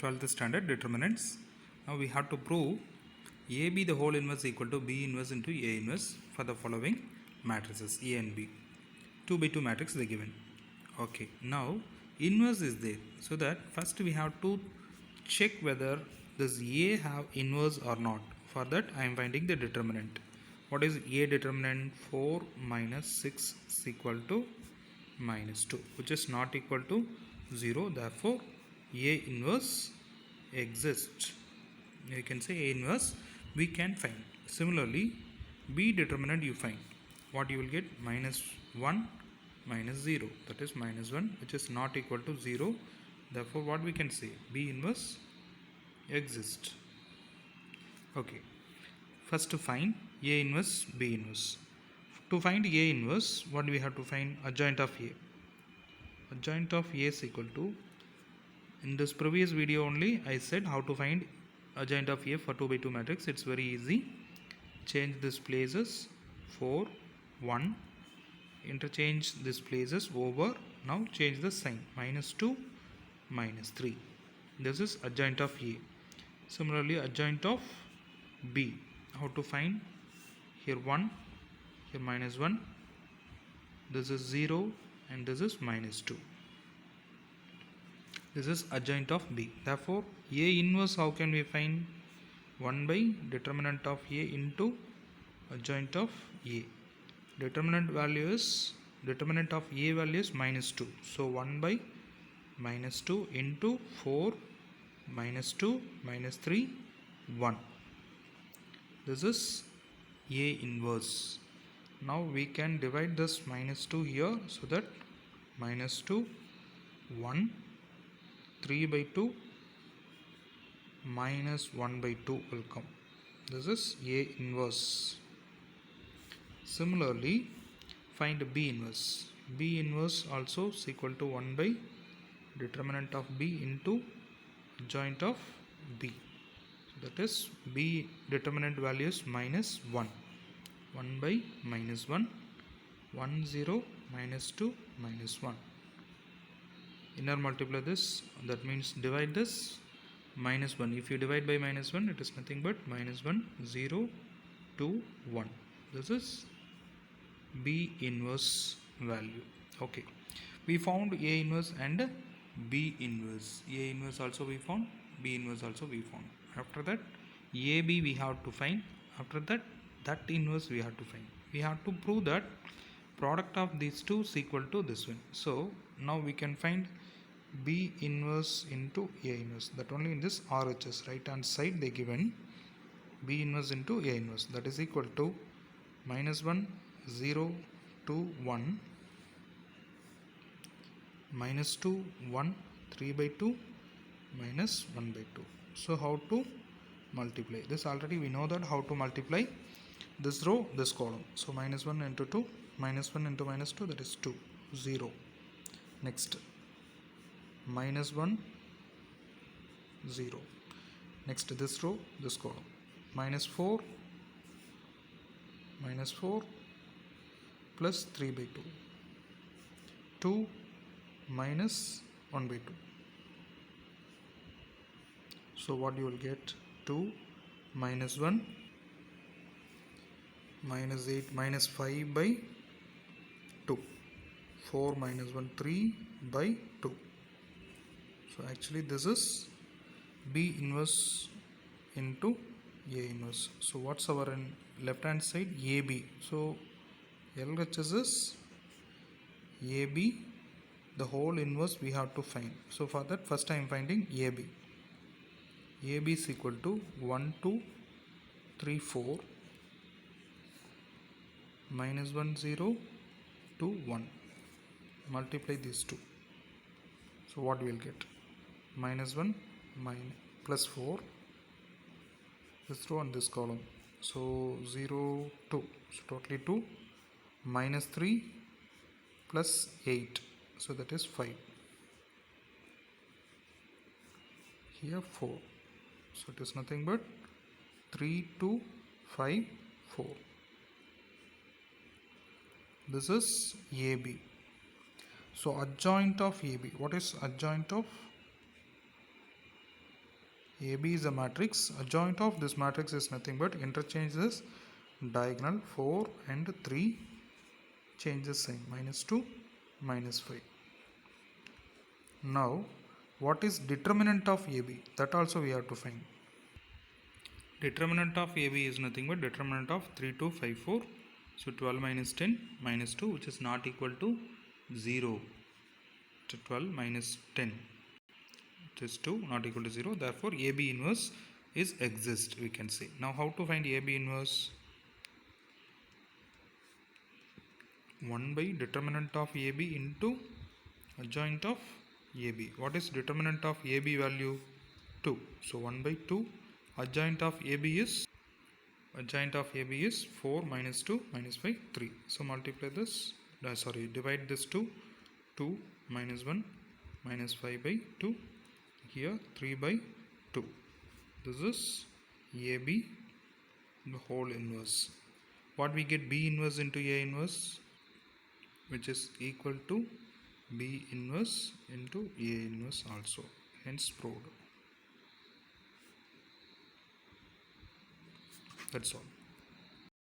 12th standard determinants. Now we have to prove AB the whole inverse equal to B inverse into A inverse for the following matrices A and B. 2 by 2 matrix they given. Okay, now inverse is there, so that first we have to check whether does A have inverse or not. For that I am finding the determinant. What is A determinant? 4 minus 6 is equal to minus 2, which is not equal to 0. Therefore A inverse exists. You can say A inverse we can find. Similarly B determinant you find. What you will get? Minus 1 minus 0, that is minus 1, which is not equal to 0. Therefore what we can say? B inverse exists. Okay, first to find A inverse, B inverse. To find A inverse, what we have to find? Adjoint of A. Adjoint of A is equal to, in this previous video only I said how to find adjoint of A for 2 by 2 matrix. It's very easy. Change these places, 4 1, interchange these places over. Now change the sign, minus 2 minus 3. This is adjoint of A. Similarly adjoint of B, how to find? Here 1, here minus 1, this is 0, and this is minus 2. This is adjoint of B. Therefore A inverse how can we find? 1 by determinant of A into adjoint of A. Determinant of A value is minus 2. So 1 by minus 2 into 4 minus 2 minus 3 1. This is A inverse. Now we can divide this minus 2 here, so that minus 2 1 3 by 2 minus 1 by 2 will come. This is A inverse. Similarly find B inverse. B inverse also is equal to 1 by determinant of B into adjoint of B. So that is B determinant value is minus 1. 1 by minus 1, 1 0 minus 2 minus 1. Inner multiply this, that means divide this, minus 1. If you divide by minus 1, it is nothing but minus 1 0 2 1. This is B inverse value. Okay, we found A inverse and B inverse. A inverse also we found, B inverse also we found. After that AB we have to find. After that inverse we have to find. We have to prove that product of these two is equal to this one. So now we can find B inverse into A inverse. That only in this RHS right hand side they given B inverse into A inverse. That is equal to minus 1 0 2 1 minus 2 1 3 by 2 minus 1 by 2. So how to multiply this? Already we know that how to multiply this row, this column. So minus 1 into 2, minus 1 into minus 2, that is 2 0. Next minus 1 0. Next this row, this column, minus 4 plus 3 by 2, 2 minus 1 by 2. So what you will get? 2 minus 1 minus 8 minus 5 by 2, 4 minus 1 3 by 2. So actually this is B inverse into A inverse. So what's our left hand side? AB. So LHS is AB, the whole inverse we have to find. So for that first I am finding AB. AB is equal to 1 2 3 4 minus 1 0 2 1. Multiply these two. So what we will get? Minus 1 plus 4, this row and this column. So 0 2. So totally 2 minus 3 plus 8. So that is 5. Here 4. So it is nothing but 3 2 5 4. This is AB. So adjoint of AB. What is adjoint of AB is a matrix. Adjoint of this matrix is nothing but interchange this diagonal 4 and 3, change the sign, -2, -5. Now what is determinant of AB? That also we have to find. Determinant of AB is nothing but determinant of 3, 2, 5, 4. So 12 minus 10 minus 2, which is not equal to 0. So 12 minus 10, which is 2, not equal to 0. Therefore AB inverse is exist, we can say. Now how to find AB inverse? 1 by determinant of AB into adjoint of AB. What is determinant of AB value? 2. So 1 by 2. Adjoint of AB is 4 minus 2 minus 5, 3. So multiply this, divide this 2 minus 1 minus 5 by 2, here 3 by 2. This is AB, the whole inverse. What we get? B inverse into A inverse, which is equal to B inverse into A inverse also, hence proved. That's all.